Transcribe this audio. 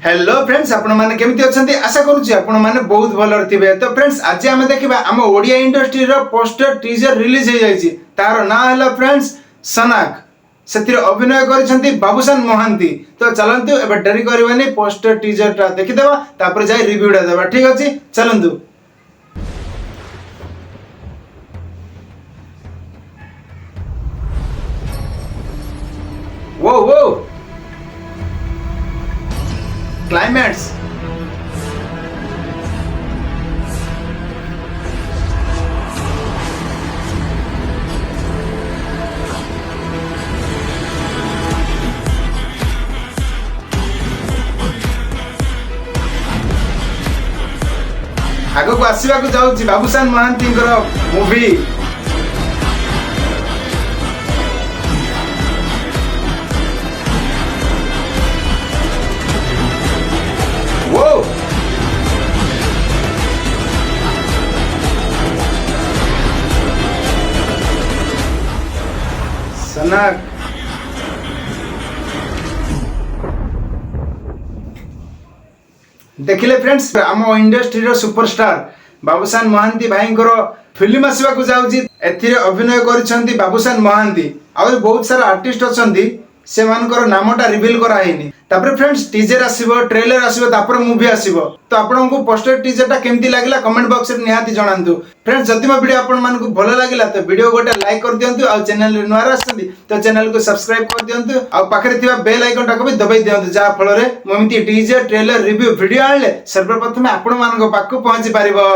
Hello friends आपण माने केमिति अछंती आशा करूची आपण माने बहुत भलो थिबे। तो फ्रेंड्स आज हम देखिबा हम ओडिया इंडस्ट्री रो पोस्टर टीजर रिलीज हे जाईची। तार ना हला फ्रेंड्स सनाक सेतिर अभिनय करिसंती बाबूसान मोहांती। तो चलंतु एबे डरी करबानी पोस्टर टीजर ता देखि देबा तापर जाई रिव्यूडा देबा। ठीक अछि चलंतु। वो क्लाइमैक्स आगो को आसीबा को जाउची बाबूसान महांती मूवी। वो सनक देखिले फ्रेंड्स आम इंडस्ट्री रो सुपरस्टार बाबूसान महांती भाई फिल्म आसवा को जाउची। एथिरे अभिनय करिसंती बाबूसान महांती और बहुत सारा आर्टिस्ट अछंती से मानकर नामटा रिवील करा हैनी। तापर फ्रेंड्स टीजर आसीबो ट्रेलर आसीबो तापर मूवी आसीबो। तो आपनको पोस्टर टीजरटा केमती लागिला कमेंट बॉक्स रे निहाती जणांतु। फ्रेंड्स जति मो वीडियो आपन मानकु भलो लागिला तो वीडियो गोटे लाइक कर दियंतु आ चैनल रे नवार आछंती तो चैनल को सब्सक्राइब कर दियंतु आ पाखरे थिबा बेल आइकन टाको भी दबाई दियंतु जा फल रे मोमिति टीजर ट्रेलर रिव्यू वीडियो आनले सर्वप्रथम आपन मानको पाखु पहुंची पारिबो।